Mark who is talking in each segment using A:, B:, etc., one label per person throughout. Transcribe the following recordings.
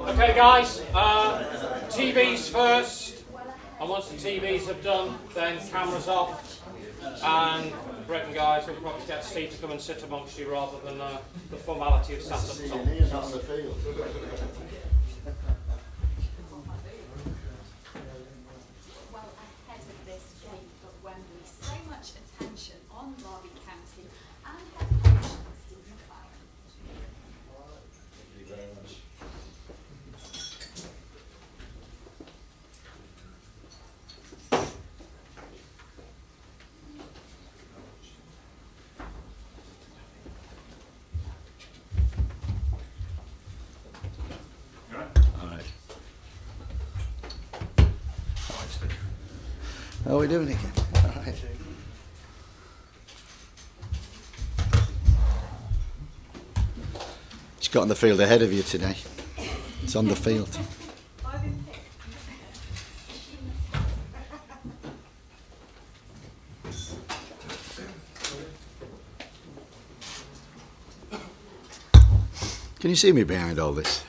A: Okay guys, TVs first, and once the TVs have done, then cameras off, and Britain guys, we'll probably get Steve to come and sit amongst you rather than the formality of sat up top.
B: On the field.
C: Well, ahead of this game of Wembley, so much attention on Derby County and head coach Steve McClaren.
B: Thank you very much.
D: How are we doing again? All right. It's got on the field ahead of you today. It's on the field. Can you see me behind all this?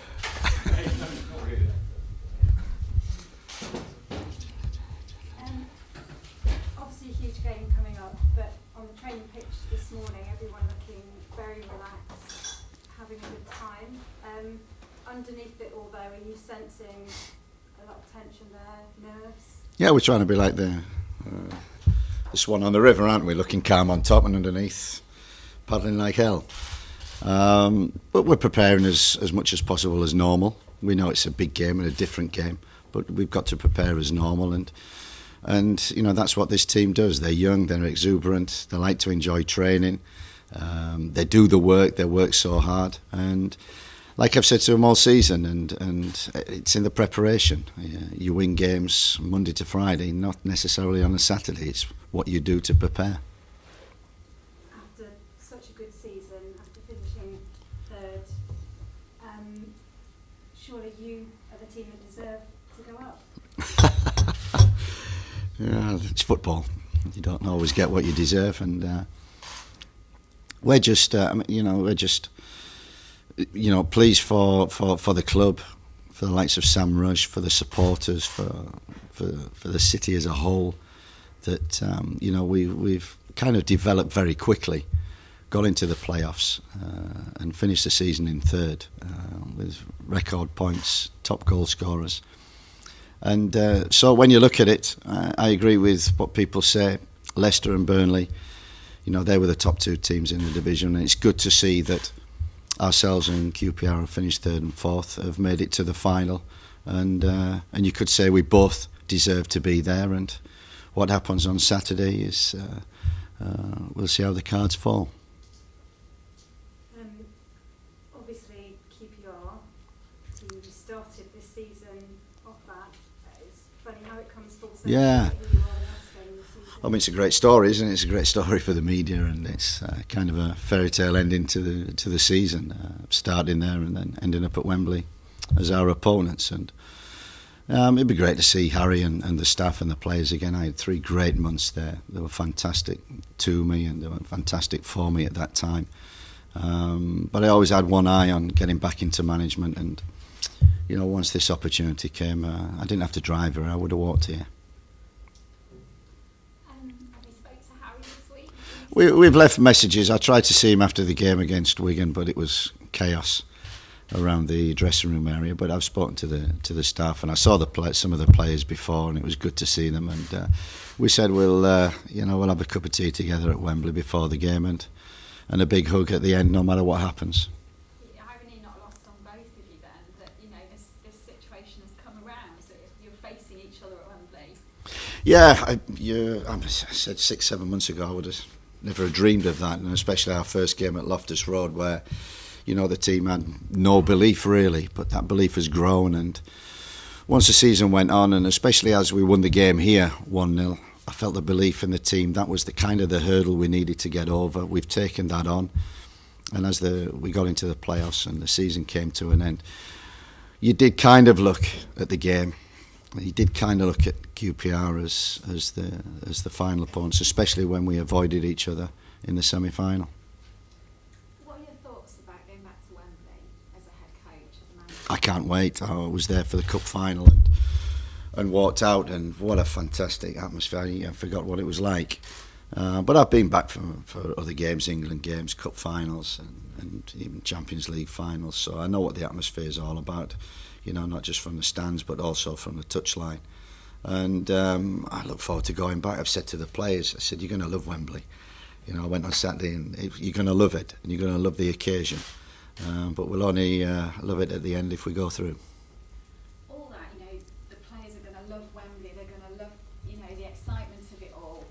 E: Obviously a huge game coming up, but on the training pitch this morning, everyone looking very relaxed, having a good time. Underneath it all though, are you sensing a lot of tension there, nerves?
D: Yeah, we're trying to be like the swan on the river, aren't we? Looking calm on top and underneath, paddling like hell. But we're preparing as much as possible as normal. We know it's a big game and a different game, but we've got to prepare as normal, and you know that's what this team does. They're young, they're exuberant, they like to enjoy training, they do the work, they work so hard, and like I've said to them all season, and it's in the preparation. You win games Monday to Friday, not necessarily on a Saturday. It's what you do to prepare.
E: After such a good season, after finishing third, surely you are the team that deserve to go up?
D: Yeah, it's football. You don't always get what you deserve, and we're just, pleased for the club, for the likes of Sam Rush, for the supporters, for the city as a whole. That we've kind of developed very quickly, got into the playoffs, and finished the season in third with record points, top goal scorers. And so when you look at it, I agree with what people say. Leicester and Burnley, they were the top two teams in the division, and it's good to see that ourselves and QPR have finished third and fourth, have made it to the final, and you could say we both deserve to be there. And what happens on Saturday is we'll see how the cards fall.
E: Obviously, QPR, you started this season off that. It's funny how it comes full circle.
D: Yeah.
E: Who you are the last game this season.
D: I mean, it's a great story, isn't it? It's a great story for the media, and it's kind of a fairy tale ending to the season, starting there and then ending up at Wembley as our opponents. And it'd be great to see Harry and the staff and the players again. I had 3 great months there. They were fantastic to me, and they were fantastic for me at that time. But I always had one eye on getting back into management, and once this opportunity came, I didn't have to drive here. I would have walked here.
C: Have you spoke to Harry this week?
D: We've left messages. I tried to see him after the game against Wigan, but it was chaos around the dressing room area. But I've spoken to the staff, and I saw some of the players before, and it was good to see them. And we said we'll have a cup of tea together at Wembley before the game, and a big hug at the end, no matter what happens.
C: Irony not lost on both of you then, that this situation has come around, so you're facing each other at Wembley.
D: Yeah, I said 6-7 months ago I would have never dreamed of that, and especially our first game at Loftus Road, where the team had no belief really, but that belief has grown. And once the season went on, and especially as we won the game here 1-0, I felt the belief in the team. That was the hurdle we needed to get over. We've taken that on, and as we got into the playoffs and the season came to an end, you did kind of look at the game. You did kind of look at QPR as the final opponents, especially when we avoided each other in the semi-final.
C: What are your thoughts about going
D: can't wait. I was there for the cup final and walked out, and what a fantastic atmosphere. I forgot what it was like. But I've been back for other games, England games, cup finals, and even Champions League finals. So I know what the atmosphere is all about, not just from the stands, but also from the touchline. And I look forward to going back. I've said to the players, I said, you're going to love Wembley. I went on Saturday, and you're going to love it, and you're going to love the occasion. But we'll only love it at the end if we go through.
C: All that, the players are going to love Wembley. They're going to love, the excitement of it all.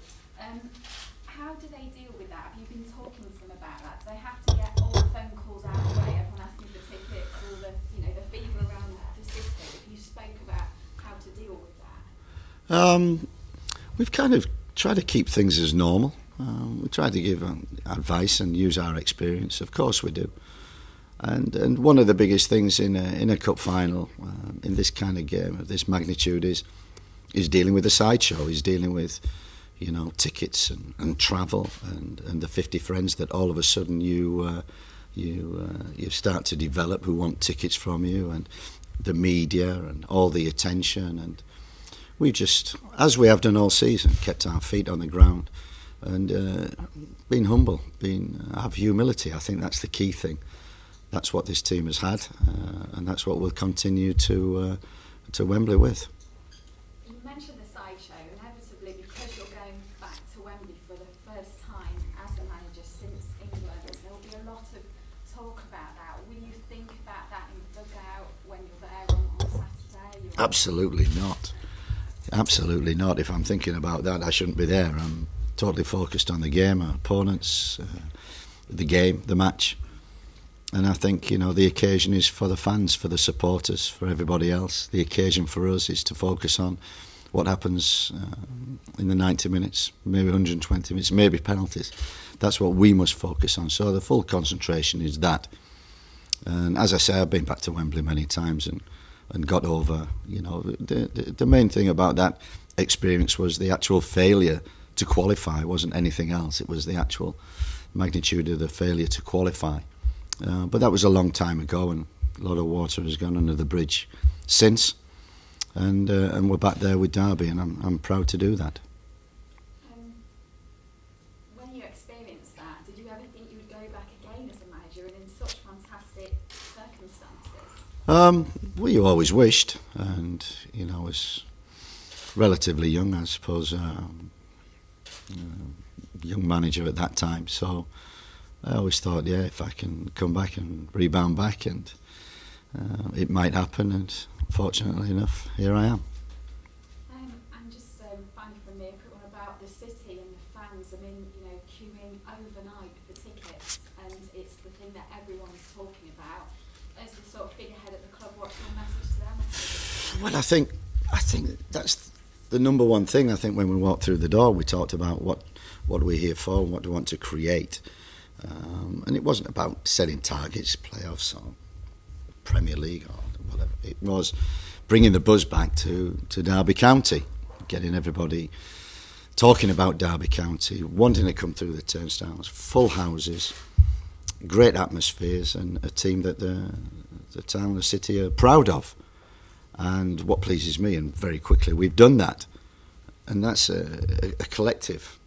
C: How do they deal with that? Have you been talking to them about that? Do they have to get all the phone calls out of the way, everyone asking for tickets, all the, the fever around the city? If you spoke about how to deal with that.
D: We've kind of tried to keep things as normal. We try to give advice and use our experience. Of course we do. And one of the biggest things in a cup final, in this kind of game of this magnitude, is dealing with the sideshow. Is dealing with, tickets and travel and the 50 friends that all of a sudden you start to develop who want tickets from you, and the media and all the attention. And we just, as we have done all season, kept our feet on the ground and been humble, have humility. I think that's the key thing. That's what this team has had, and that's what we'll continue to Wembley with.
C: You mentioned the sideshow. Inevitably, because you're going back to Wembley for the first time as a manager since England, there will be a lot of talk about that. Will you think about that in the dugout when you're there on Saturday?
D: Absolutely not. Absolutely not. If I'm thinking about that, I shouldn't be there. I'm totally focused on the game, our opponents, the game, the match. And I think, the occasion is for the fans, for the supporters, for everybody else. The occasion for us is to focus on what happens in the 90 minutes, maybe 120 minutes, maybe penalties. That's what we must focus on. So the full concentration is that. And as I say, I've been back to Wembley many times and got over, the main thing about that experience was the actual failure to qualify. It wasn't anything else. It was the actual magnitude of the failure to qualify. But that was a long time ago, and a lot of water has gone under the bridge since. And we're back there with Derby, and I'm proud to do that.
C: When you experienced that, did you ever think you would go back again as a manager and in such fantastic circumstances?
D: Well, you always wished, and I was relatively young, I suppose, young manager at that time. So I always thought, if I can come back and rebound back, and it might happen, and fortunately enough, here I am.
C: And just finally from me, a quick one about the city and the fans. I mean, queuing overnight for tickets, and it's the thing that everyone's talking about. As the sort of figurehead at the club, what's your message to them?
D: Well, I think that's the number one thing. I think when we walked through the door, we talked about what are we here for, and what do we want to create. And it wasn't about setting targets, playoffs or Premier League or whatever. It was bringing the buzz back to Derby County, getting everybody talking about Derby County, wanting to come through the turnstiles, full houses, great atmospheres, and a team that the town, the city are proud of. And what pleases me, and very quickly we've done that, and that's a collective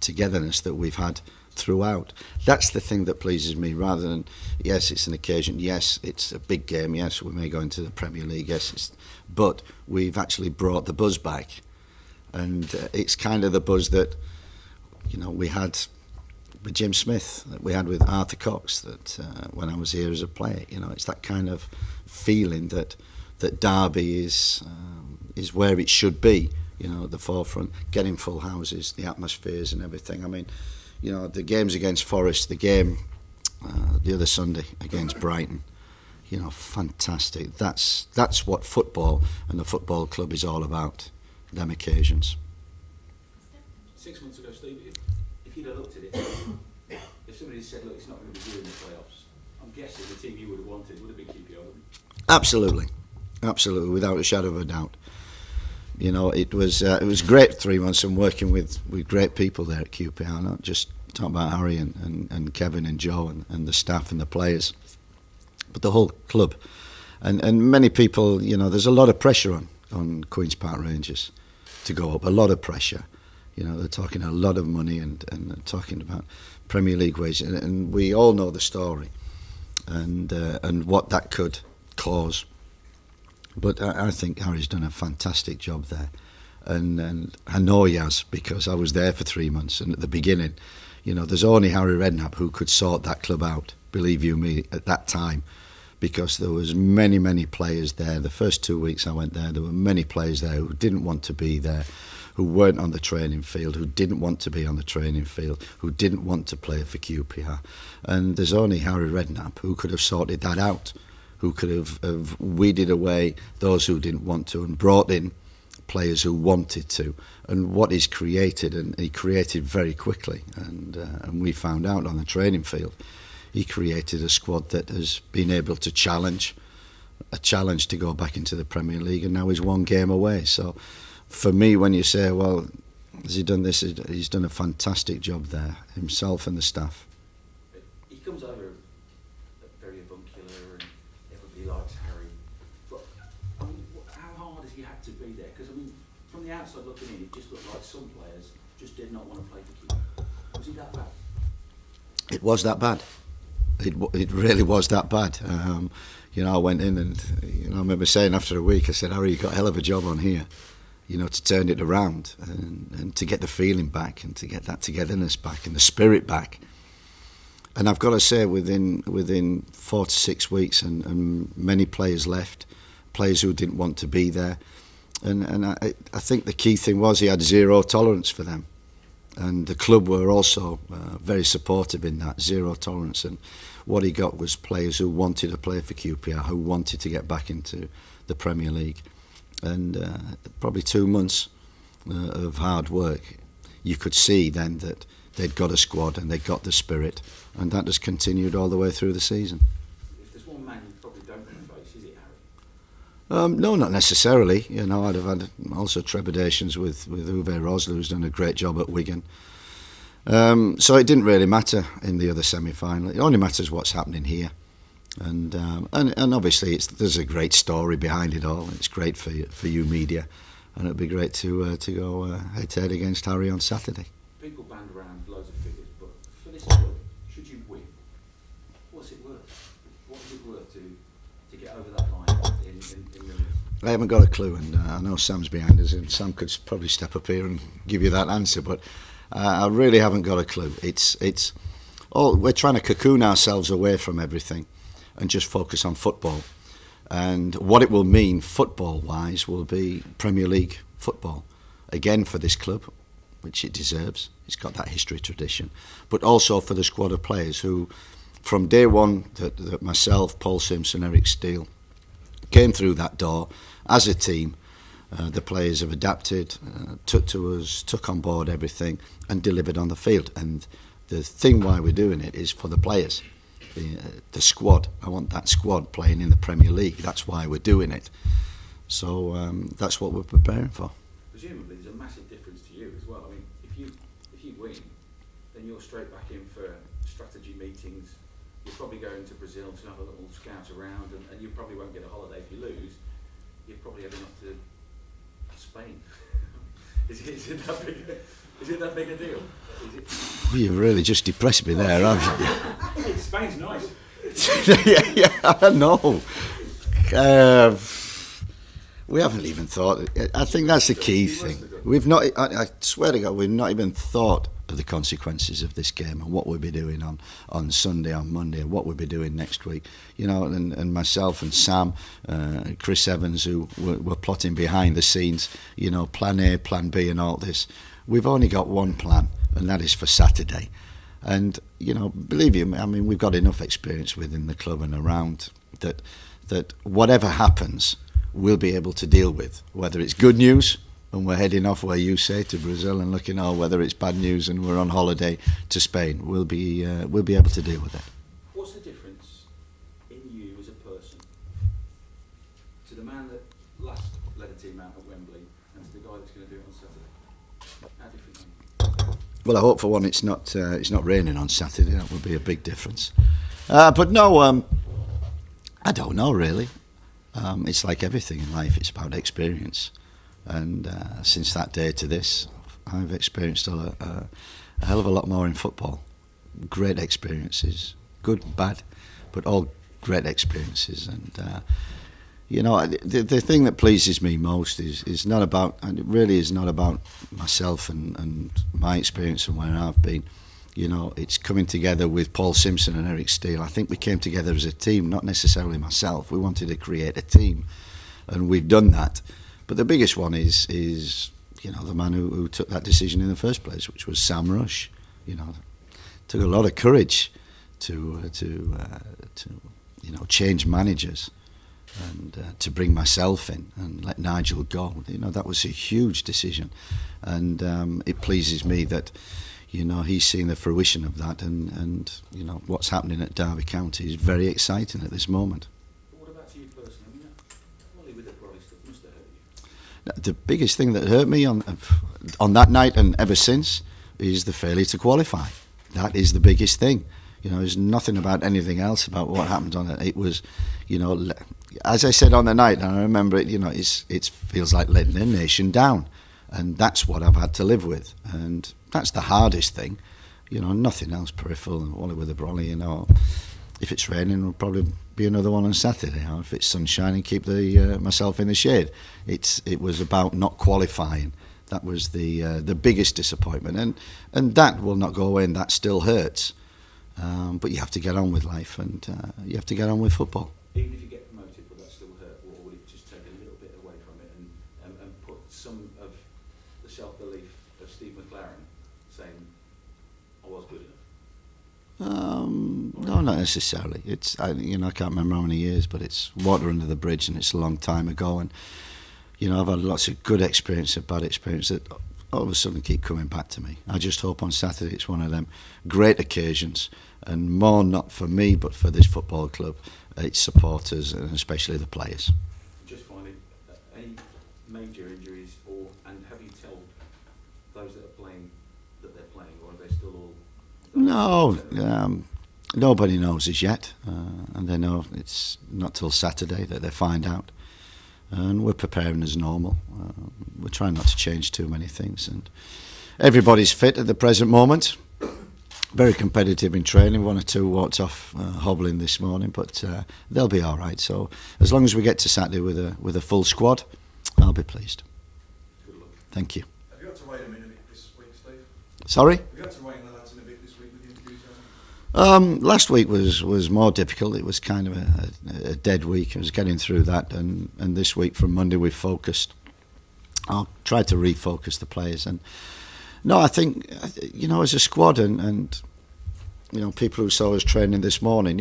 D: togetherness that we've had throughout. That's the thing that pleases me, rather than, yes, it's an occasion, yes, it's a big game, yes, we may go into the Premier League, yes, but we've actually brought the buzz back. And it's kind of the buzz that, we had with Jim Smith, that we had with Arthur Cox, that when I was here as a player, it's that kind of feeling that Derby is where it should be, at the forefront, getting full houses, the atmospheres and everything. I mean, the games against Forest, the game the other Sunday against Brighton, fantastic. That's what football and the football club is all about, them occasions.
B: 6 months ago, Steve, if you'd have looked at it, if somebody said, look, it's not going to be doing the playoffs, I'm guessing the team you would have wanted would have been QPR, wouldn't it? Absolutely, without a shadow of a doubt.
D: It was great 3 months and working with great people there at QPR, not just talking about Harry and Kevin and Joe and the staff and the players, but the whole club. And many people, you know, there's a lot of pressure on Queen's Park Rangers to go up, a lot of pressure. You know, they're talking a lot of money and talking about Premier League wages, and we all know the story and what that could cause. But I think Harry's done a fantastic job there, and I know he has, because I was there for 3 months, and at the beginning, you know, there's only Harry Redknapp who could sort that club out, believe you me, at that time, because there was many players there. The first 2 weeks I went there were many players there who didn't want to be there, who weren't on the training field, who didn't want to be on the training field, who didn't want to play for QPR. And there's only Harry Redknapp who could have sorted that out, who could have weeded away those who didn't want to and brought in players who wanted to. And what he's created, and he created very quickly, and we found out on the training field, he created a squad that has been able to challenge to go back into the Premier League, and now he's one game away. So for me, when you say, well, has he done this? He's done a fantastic job there, himself and the staff.
B: He comes over very avuncular, and everybody likes Harry. But I mean, how hard has he had to be there? Because I mean, from the outside looking in, it just looked like some players just did not want to play for QPR. Was he that bad?
D: It was that bad. It really was that bad. You know, I went in and, you know, I remember saying after a week, I said, Harry, you've got a hell of a job on here, you know, to turn it around and to get the feeling back and to get that togetherness back and the spirit back. And I've got to say, within 4 to 6 weeks, and many players left, players who didn't want to be there. And I think the key thing was he had zero tolerance for them. And the club were also very supportive in that, zero tolerance. And what he got was players who wanted to play for QPR, who wanted to get back into the Premier League. And probably 2 months of hard work, you could see then that they'd got a squad and they'd got the spirit. And that has continued all the way through the season.
B: If there's one man you probably don't want to face, is it Harry?
D: No, not necessarily. You know, I'd have had also trepidations with Uwe Rosler, who's done a great job at Wigan. So it didn't really matter in the other semi-final. It only matters what's happening here. And obviously there's a great story behind it all. It's great for you media, and it'd be great to go head-to-head against Harry on Saturday.
B: People band around loads of figures, but for this club, should you win, what's it worth? What is it worth to get over that line in the...
D: I haven't got a clue, and I know Sam's behind us, and Sam could probably step up here and give you that answer, but I really haven't got a clue. It's all, we're trying to cocoon ourselves away from everything and just focus on football. And what it will mean football-wise will be Premier League football, again for this club, which it deserves. It's got that history tradition, but also for the squad of players who, from day one, that myself, Paul Simpson, Eric Steele, came through that door as a team. The players have adapted, took to us, took on board everything and delivered on the field. And the thing why we're doing it is for the players, the squad. I want that squad playing in the Premier League. That's why we're doing it. So that's what we're preparing for.
B: Presumably there's a massive difference to you as well. I mean, if you win, then you're straight back in for strategy meetings. You're probably going to Brazil to have a little scout around, and you probably won't get a holiday if you lose. You're probably heading off to Spain. Is it that big a deal?
D: Well, you've really just depressed me there, haven't you?
B: Hey, Spain's nice.
D: yeah, I know. We haven't even thought. I think that's the key thing. We've not. I swear to God, we've not even thought of the consequences of this game and what we'll be doing on Sunday, on Monday, and what we'll be doing next week. You know, and myself and Sam, Chris Evans, who were plotting behind the scenes. You know, plan A, plan B, and all this. We've only got one plan, and that is for Saturday. And you know, believe you me, I mean, we've got enough experience within the club and around that whatever happens, we'll be able to deal with. Whether it's good news and we're heading off where you say to Brazil and looking, or whether it's bad news and we're on holiday to Spain, we'll be able to deal with it.
B: What's the difference in you as a person to the man that last led a team out at Wembley and to the guy that's going to do it on Saturday? How different are you?
D: Well, I hope for one it's not raining on Saturday. That would be a big difference. But no, I don't know really. It's like everything in life, it's about experience. And since that day to this, I've experienced a hell of a lot more in football. Great experiences, good, bad, but all great experiences. And the thing that pleases me most is not about, and it really is not about myself and my experience and where I've been. It's coming together with Paul Simpson and Eric Steele. I think we came together as a team, not necessarily myself. We wanted to create a team, and we've done that. But the biggest one is the man who took that decision in the first place, which was Sam Rush. It took a lot of courage to change managers and to bring myself in and let Nigel go. That was a huge decision, and it pleases me that he's seen the fruition of that, and what's happening at Derby County is very exciting at this moment.
B: What about you personally? Only with the Brolly stuff must have hurt you.
D: The biggest thing that hurt me on that night and ever since is the failure to qualify. That is the biggest thing. There's nothing about anything else about what happened on it. It was, as I said on the night, and I remember it. It feels like letting a nation down, and that's what I've had to live with, and that's the hardest thing. Nothing else peripheral. And Wally with the Brolly, if it's raining, it'll probably be another one on Saturday. Or if it's sunshine, keep myself in the shade. It was about not qualifying. That was the biggest disappointment, and that will not go away, and that still hurts. But you have to get on with life, and you have to get on with football.
B: Even if you get promoted, will that still hurt, or will it just take a little bit away from it and put some of the self-belief of Steve McClaren saying, I was good enough?
D: No, not necessarily. I can't remember how many years, but it's water under the bridge, and it's a long time ago. And I've had lots of good experience and bad experience that all of a sudden keep coming back to me. I just hope on Saturday it's one of them great occasions, and more not for me but for this football club, its supporters, and especially the players.
B: Just finally, any major injuries, and have you told those that are playing that they're playing, or are they still all?
D: No, nobody knows as yet, and they know it's not till Saturday that they find out. And we're preparing as normal. We're trying not to change too many things, and everybody's fit at the present moment. Very competitive in training. One or two walked off hobbling this morning, but they'll be all right. So as long as we get to Saturday with a full squad, I'll be pleased.
B: Good luck.
D: Thank you.
F: Have you had to rein them in a bit this week, Steve?
D: Sorry?
F: Have you had to rein the lads in a bit this week with the interviews?
D: Last week was more difficult. It was kind of a dead week. I was getting through that, and this week from Monday we've focused. I'll try to refocus the players, and no, I think as a squad and people who saw us training this morning,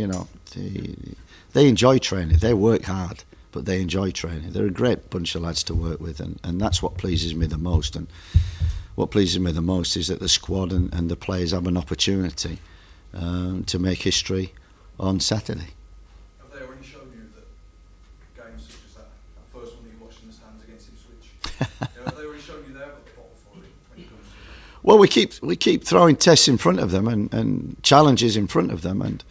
D: they enjoy training. They work hard, but they enjoy training. They're a great bunch of lads to work with, and that's what pleases me the most. And what pleases me the most is that the squad and the players have an opportunity to make history on Saturday.
F: Have they already shown you that games such as that first one that you watched in the stands against Ipswich, have they already shown you they've got the bottle for it when it comes to it?
D: Well, we keep throwing tests in front of them and challenges in front of them, and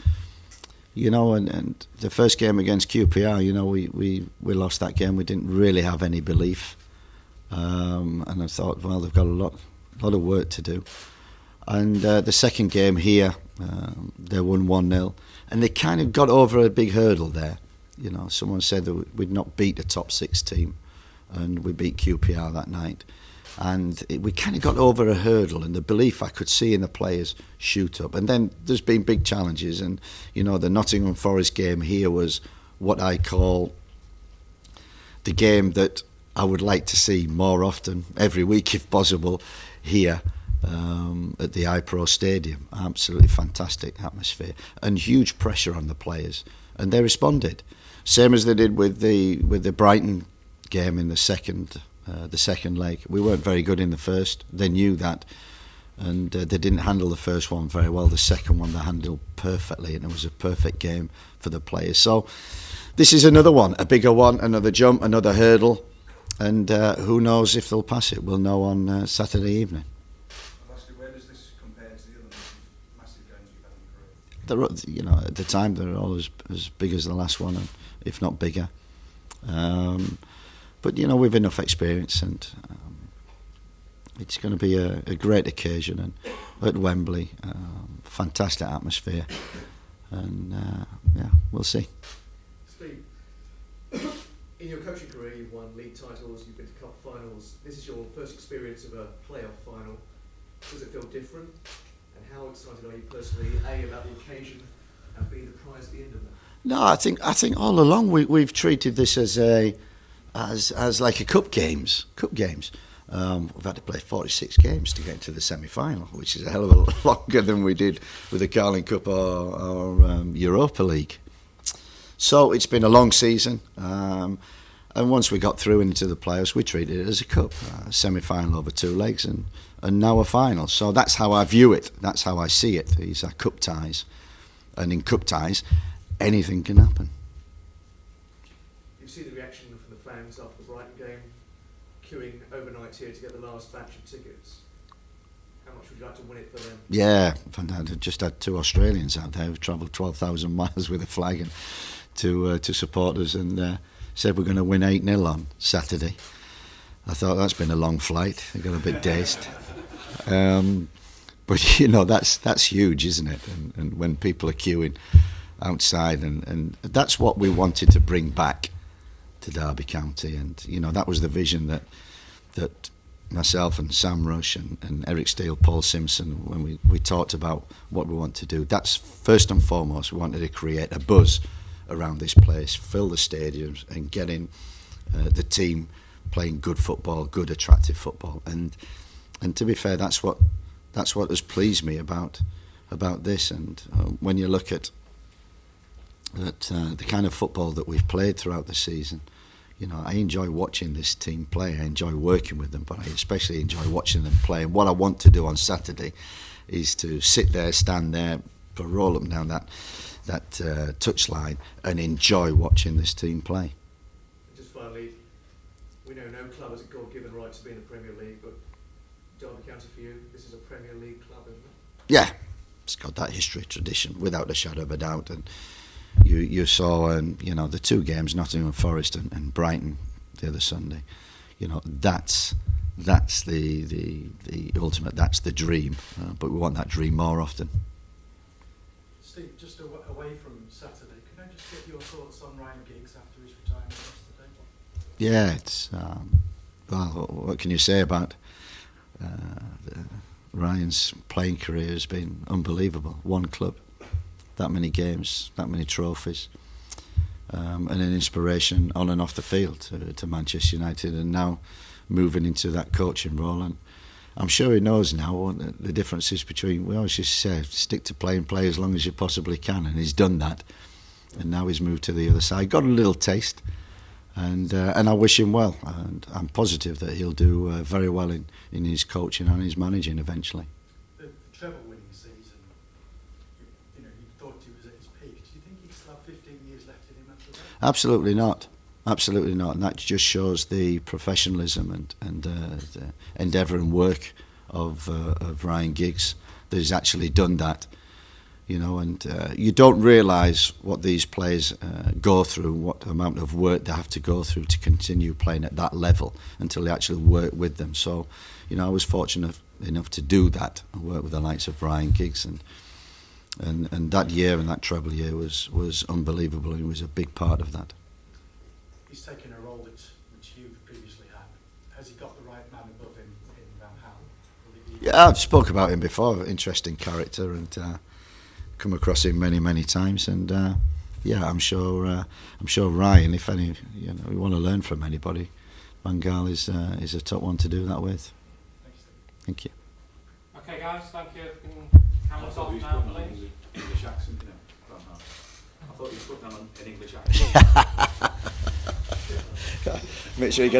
D: and the first game against QPR, we lost that game. We didn't really have any belief, and I thought, well, they've got a lot of work to do. And the second game here, they won 1-0, and they kind of got over a big hurdle there. Someone said that we'd not beat a top 6 team, and we beat QPR that night. And we kind of got over a hurdle, and the belief I could see in the players shoot up. And then there's been big challenges, and the Nottingham Forest game here was what I call the game that I would like to see more often, every week if possible, here at the iPro Stadium. Absolutely fantastic atmosphere and huge pressure on the players, and they responded, same as they did with the Brighton game in the second leg. We weren't very good in the first. They knew that, and they didn't handle the first one very well. The second one they handled perfectly, and it was a perfect game for the players. So this is another one, a bigger one, another jump, another hurdle, and who knows if they'll pass it. We'll know on Saturday evening.
F: Lastly, where does this compare to the other massive games you've had in the career?
D: At the time they're all as big as the last one, and if not bigger. But you know, we've enough experience, and it's going to be a great occasion, and at Wembley, fantastic atmosphere, and yeah, we'll see.
G: Steve, in your coaching career, you've won league titles, you've been to cup finals. This is your first experience of a playoff final. Does it feel different? And how excited are you personally, A, about the occasion, and B, the prize at the end of that?
D: No, I think all along we've treated this as like a cup games. We've had to play 46 games to get to the semi-final, which is a hell of a lot longer than we did with the Carling Cup or Europa League. So it's been a long season, and once we got through into the playoffs, we treated it as a cup, a semi-final over 2 legs, and now a final. So that's how I view it. That's how I see it. These are cup ties, and in cup ties, anything can happen.
G: You've seen the reaction from the fans after the Brighton game, queuing overnight here to get the last batch of tickets. How much would you like to win it for them?
D: Yeah, I just had 2 Australians out there who've travelled 12,000 miles with a flag and to support us, and said we're going to win 8-0 on Saturday. I thought that's been a long flight. I got a bit dazed. But you know, that's huge, isn't it? And when people are queuing outside, and that's what we wanted to bring back to Derby County, and you know, that was the vision that myself and Sam Rush and Eric Steele, Paul Simpson, when we talked about what we want to do. That's first and foremost, we wanted to create a buzz around this place, fill the stadiums, and getting the team playing good football, good attractive football, and to be fair, that's what has pleased me about this. And when you look at the kind of football that we've played throughout the season, you know, I enjoy watching this team play. I enjoy working with them, but I especially enjoy watching them play. And what I want to do on Saturday is to sit there, stand there, roll up and down that touchline, and enjoy watching this team play.
G: Just finally, we know no club has a God-given right to be in the Premier League, but Derby County for you, this is a Premier League club, isn't it?
D: Yeah, it's got that history, tradition, without a shadow of a doubt. And you saw, you know, the 2 games, Nottingham Forest and Brighton the other Sunday. You know, that's the ultimate. That's the dream. But we want that dream more often.
H: Steve, just away from Saturday, can I just get your thoughts on Ryan Giggs after his retirement yesterday?
D: Yeah, it's well, what can you say about Ryan's playing career has been unbelievable. 1 club, that many games, that many trophies, and an inspiration on and off the field to Manchester United, and now moving into that coaching role. And I'm sure he knows now what the difference is between, we always just say, stick to play as long as you possibly can, and he's done that, and now he's moved to the other side. Got a little taste, and I wish him well, and I'm positive that he'll do very well in his coaching and his managing eventually.
H: The treble-winning season, you know, you thought he was at his peak. Do you think he'd still have 15 years left in him after that?
D: Absolutely not. Absolutely not, and that just shows the professionalism and the endeavour and work of Ryan Giggs that he's actually done that, you know. And you don't realise what these players go through, what amount of work they have to go through to continue playing at that level until they actually work with them. So, you know, I was fortunate enough to do that and work with the likes of Ryan Giggs, and that year and that treble year was unbelievable. He was a big part of that.
H: He's taken a role which you've previously had. Has he got the right man above him in Van Gaal?
D: Yeah, I've spoke about him before. Interesting character, and come across him many times. And yeah, I'm sure Ryan, if any, you know, we want to learn from anybody, Van Gaal is a top one to do that with. Thank you.
A: Okay, guys, thank you. Cameras off now, please.
B: English accent, you know. I thought you was putting on an English accent.
D: Make sure you get it.